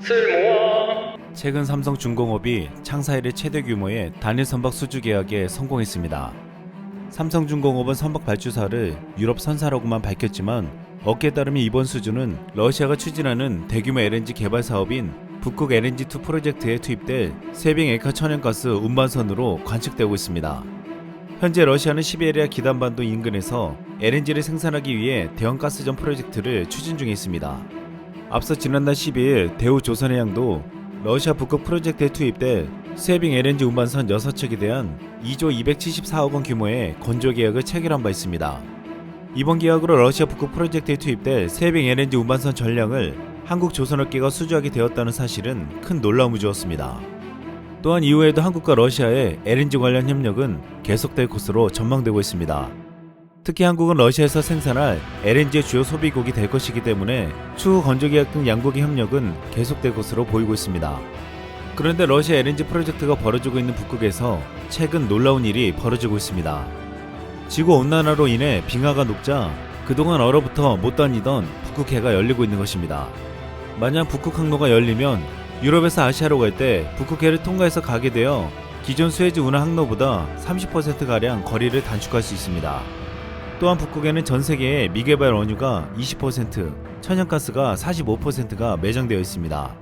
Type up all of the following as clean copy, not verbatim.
쓸모아. 최근 삼성중공업이 창사 이래 최대 규모의 단일 선박 수주 계약에 성공했습니다. 삼성중공업은 선박 발주사를 유럽 선사라고만 밝혔지만 업계에 따르면 이번 수주는 러시아가 추진하는 대규모 LNG 개발 사업인 북극 LNG2 프로젝트에 투입될 세빙 액화 천연가스 운반선으로 관측되고 있습니다. 현재 러시아는 시베리아 기단반도 인근에서 LNG를 생산하기 위해 대형 가스전 프로젝트를 추진 중에 있습니다. 앞서 지난달 12일 대우조선해양도 러시아 북극 프로젝트에 투입될 세빙 LNG 운반선 6척에 대한 2조 274억 원 규모의 건조 계약을 체결한 바 있습니다. 이번 계약으로 러시아 북극 프로젝트에 투입될 세빙 LNG 운반선 전량을 한국조선업계가 수주하게 되었다는 사실은 큰 놀라움을 주었습니다. 또한 이후에도 한국과 러시아의 LNG 관련 협력은 계속될 것으로 전망되고 있습니다. 특히 한국은 러시아에서 생산할 LNG의 주요 소비국이 될 것이기 때문에 추후 건조계약 등 양국의 협력은 계속될 것으로 보이고 있습니다. 그런데 러시아 LNG 프로젝트가 벌어지고 있는 북극에서 최근 놀라운 일이 벌어지고 있습니다. 지구온난화로 인해 빙하가 녹자 그동안 얼어붙어 못 다니던 북극해가 열리고 있는 것입니다. 만약 북극 항로가 열리면 유럽에서 아시아로 갈 때 북극해를 통과해서 가게 되어 기존 수에즈 운하 항로보다 30%가량 거리를 단축할 수 있습니다. 또한 북극에는 전 세계의 미개발 원유가 20%, 천연가스가 45%가 매장되어 있습니다.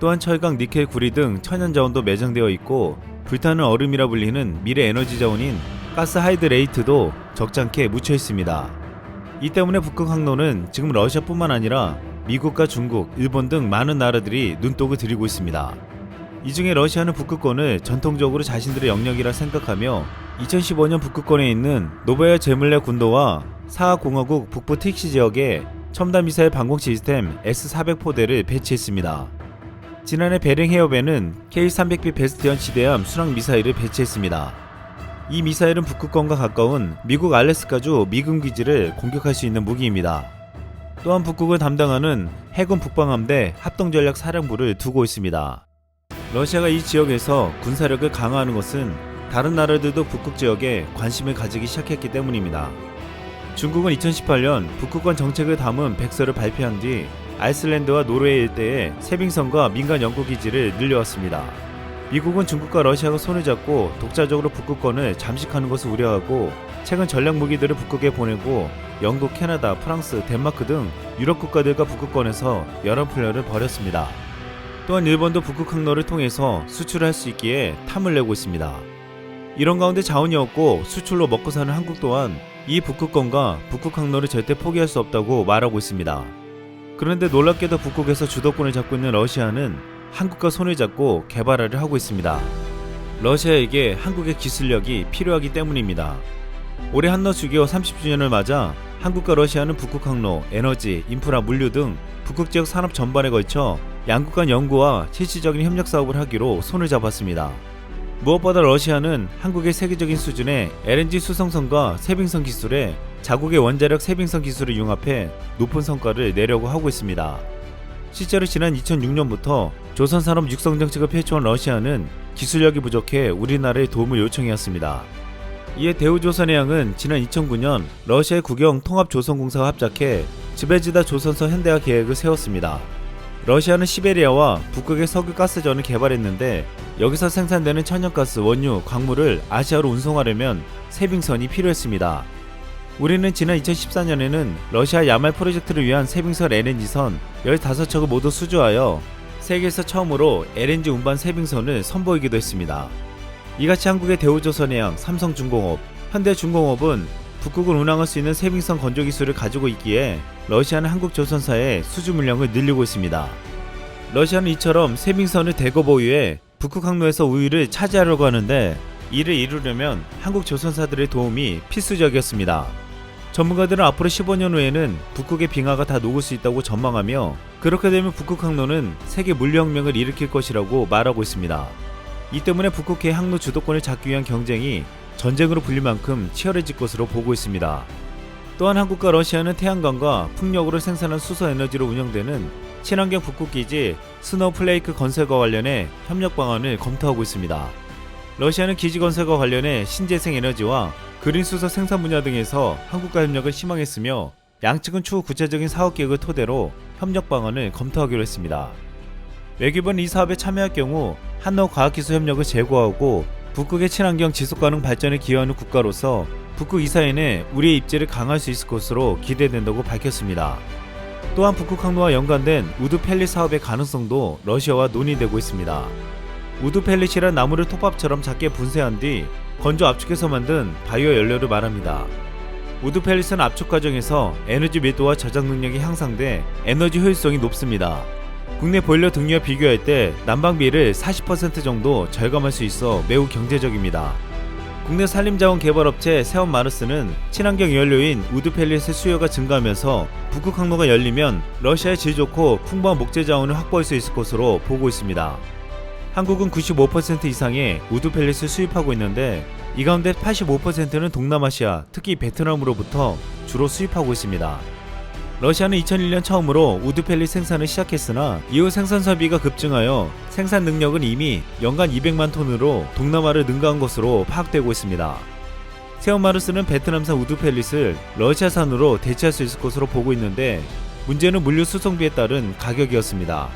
또한 철강, 니켈, 구리 등 천연자원도 매장되어 있고 불타는 얼음이라 불리는 미래 에너지 자원인 가스 하이드레이트도 적잖게 묻혀 있습니다. 이 때문에 북극 항로는 지금 러시아뿐만 아니라 미국과 중국, 일본 등 많은 나라들이 눈독을 들이고 있습니다. 이 중에 러시아는 북극권을 전통적으로 자신들의 영역이라 생각하며 2015년 북극권에 있는 노바야 제물레 군도와 사하공화국 북부 틱시 지역에 첨단 미사일 방공 시스템 S-400포대를 배치했습니다. 지난해 베링 해협에는 K-300B 베스티언 지대함 순항 미사일을 배치했습니다. 이 미사일은 북극권과 가까운 미국 알래스카주 미군 기지를 공격할 수 있는 무기입니다. 또한 북극을 담당하는 해군 북방함대 합동전략사령부를 두고 있습니다. 러시아가 이 지역에서 군사력을 강화하는 것은 다른 나라들도 북극 지역에 관심을 가지기 시작했기 때문입니다. 중국은 2018년 북극권 정책을 담은 백서를 발표한 뒤 아이슬란드와 노르웨이 일대에 세빙선과 민간 연구기지를 늘려왔습니다. 미국은 중국과 러시아가 손을 잡고 독자적으로 북극권을 잠식하는 것을 우려하고 최근 전략 무기들을 북극에 보내고 영국, 캐나다, 프랑스, 덴마크 등 유럽 국가들과 북극권에서 연합훈련을 벌였습니다. 또한 일본도 북극 항로를 통해서 수출을 할 수 있기에 탐을 내고 있습니다. 이런 가운데 자원이 없고 수출로 먹고 사는 한국 또한 이 북극권과 북극 항로를 절대 포기할 수 없다고 말하고 있습니다. 그런데 놀랍게도 북극에서 주도권을 잡고 있는 러시아는 한국과 손을 잡고 개발을 하고 있습니다. 러시아에게 한국의 기술력이 필요하기 때문입니다. 올해 한러 주기호 30주년을 맞아 한국과 러시아는 북극 항로, 에너지, 인프라, 물류 등 북극 지역 산업 전반에 걸쳐 양국 간 연구와 실질적인 협력 사업을 하기로 손을 잡았습니다. 무엇보다 러시아는 한국의 세계적인 수준의 LNG 수송선과 세빙선 기술에 자국의 원자력 세빙선 기술을 융합해 높은 성과를 내려고 하고 있습니다. 실제로 지난 2006년부터 조선산업 육성 정책을 펼쳐온 러시아는 기술력이 부족해 우리나라의 도움을 요청해왔습니다. 이에 대우조선해양은 지난 2009년 러시아의 국영 통합조선공사와 합작해 즈베즈다 조선소 현대화 계획을 세웠습니다. 러시아는 시베리아와 북극의 석유 가스전을 개발했는데 여기서 생산되는 천연가스, 원유, 광물을 아시아로 운송하려면 세빙선이 필요했습니다. 우리는 지난 2014년에는 러시아 야말 프로젝트를 위한 세빙선 LNG선 15척을 모두 수주하여 세계에서 처음으로 LNG 운반 세빙선을 선보이기도 했습니다. 이같이 한국의 대우조선해양, 삼성중공업, 현대중공업은 북극을 운항할 수 있는 세빙선 건조 기술을 가지고 있기에 러시아는 한국조선사의 수주 물량을 늘리고 있습니다. 러시아는 이처럼 세빙선을 대거 보유해 북극 항로에서 우위를 차지하려고 하는데 이를 이루려면 한국 조선사들의 도움이 필수적이었습니다. 전문가들은 앞으로 15년 후에는 북극의 빙하가 다 녹을 수 있다고 전망하며 그렇게 되면 북극 항로는 세계 물류혁명을 일으킬 것이라고 말하고 있습니다. 이 때문에 북극해 항로 주도권을 잡기 위한 경쟁이 전쟁으로 불릴 만큼 치열해질 것으로 보고 있습니다. 또한 한국과 러시아는 태양광과 풍력으로 생산한 수소에너지로 운영되는 친환경 북극기지 스노우플레이크 건설과 관련해 협력 방안을 검토하고 있습니다. 러시아는 기지 건설과 관련해 신재생 에너지와 그린 수소 생산 분야 등에서 한국과 협력을 희망했으며 양측은 추후 구체적인 사업 계획을 토대로 협력 방안을 검토하기로 했습니다. 외교부는 이 사업에 참여할 경우 한노과학기술 협력을 제고하고 북극의 친환경 지속가능 발전에 기여하는 국가로서 북극 이사회에 우리의 입지를 강화할 수 있을 것으로 기대된다고 밝혔습니다. 또한 북극 항로와 연관된 우드 펠릿 사업의 가능성도 러시아와 논의되고 있습니다. 우드 펠릿이란 나무를 톱밥처럼 작게 분쇄한 뒤 건조 압축해서 만든 바이오 연료를 말합니다. 우드 펠릿은 압축 과정에서 에너지 밀도와 저장 능력이 향상돼 에너지 효율성이 높습니다. 국내 보일러 등유와 비교할 때 난방비를 40% 정도 절감할 수 있어 매우 경제적입니다. 국내 산림자원 개발업체 세원마르스는 친환경 연료인 우드 펠릿의 수요가 증가하면서 북극 항로가 열리면 러시아의 질 좋고 풍부한 목재 자원을 확보할 수 있을 것으로 보고 있습니다. 한국은 95% 이상의 우드 펠릿을 수입하고 있는데 이 가운데 85%는 동남아시아, 특히 베트남으로부터 주로 수입하고 있습니다. 러시아는 2001년 처음으로 우드 펠릿 생산을 시작했으나 이후 생산 설비가 급증하여 생산 능력은 이미 연간 200만 톤으로 동남아를 능가한 것으로 파악되고 있습니다. 세원마르스는 베트남산 우드 펠릿을 러시아산으로 대체할 수 있을 것으로 보고 있는데 문제는 물류 수송비에 따른 가격이었습니다.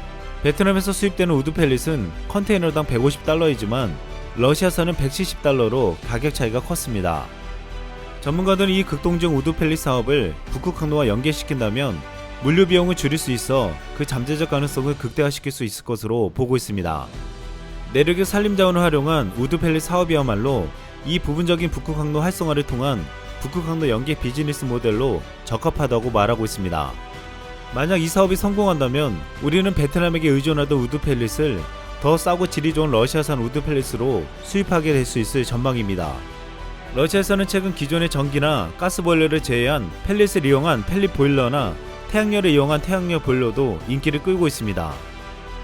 베트남에서 수입되는 우드 펠릿은 컨테이너당 150달러이지만 러시아산은 170달러로 가격 차이가 컸습니다. 전문가들은 이 극동적 우드 펠릿 사업을 북극 항로와 연계시킨다면 물류 비용을 줄일 수 있어 그 잠재적 가능성을 극대화시킬 수 있을 것으로 보고 있습니다. 내륙의 산림자원을 활용한 우드 펠릿 사업이야말로 이 부분적인 북극 항로 활성화를 통한 북극 항로 연계 비즈니스 모델로 적합하다고 말하고 있습니다. 만약 이 사업이 성공한다면 우리는 베트남에게 의존하던 우드 펠릿을 더 싸고 질이 좋은 러시아산 우드 펠릿으로 수입하게 될 수 있을 전망입니다. 러시아에서는 최근 기존의 전기나 가스 보일러를 제외한 펠릿을 이용한 펠릿 보일러나 태양열을 이용한 태양열 보일러도 인기를 끌고 있습니다.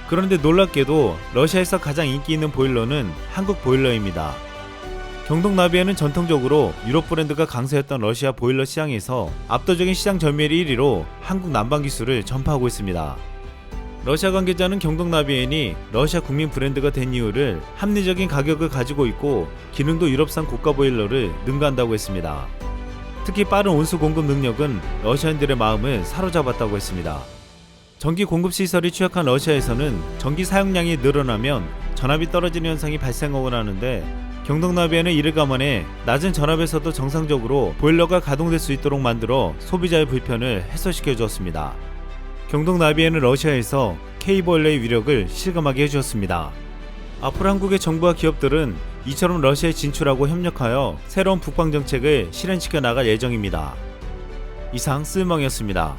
그런데 놀랍게도 러시아에서 가장 인기 있는 보일러는 한국 보일러입니다. 경동 나비에는 전통적으로 유럽 브랜드가 강세였던 러시아 보일러 시장에서 압도적인 시장 점유율 1위로 한국 난방 기술을 전파하고 있습니다. 러시아 관계자는 경동 나비엔이 러시아 국민 브랜드가 된 이유를 합리적인 가격을 가지고 있고 기능도 유럽산 고가 보일러를 능가한다고 했습니다. 특히 빠른 온수 공급 능력은 러시아인들의 마음을 사로잡았다고 했습니다. 전기 공급 시설이 취약한 러시아에서는 전기 사용량이 늘어나면 전압이 떨어지는 현상이 발생하곤 하는데 경동 나비엔은 이를 감안해 낮은 전압에서도 정상적으로 보일러가 가동될 수 있도록 만들어 소비자의 불편을 해소시켜 주었습니다. 경동 나비엔은 러시아에서 K보일러의 위력을 실감하게 해주었습니다. 앞으로 한국의 정부와 기업들은 이처럼 러시아에 진출하고 협력하여 새로운 북방 정책을 실현시켜 나갈 예정입니다. 이상 쓸멍이었습니다.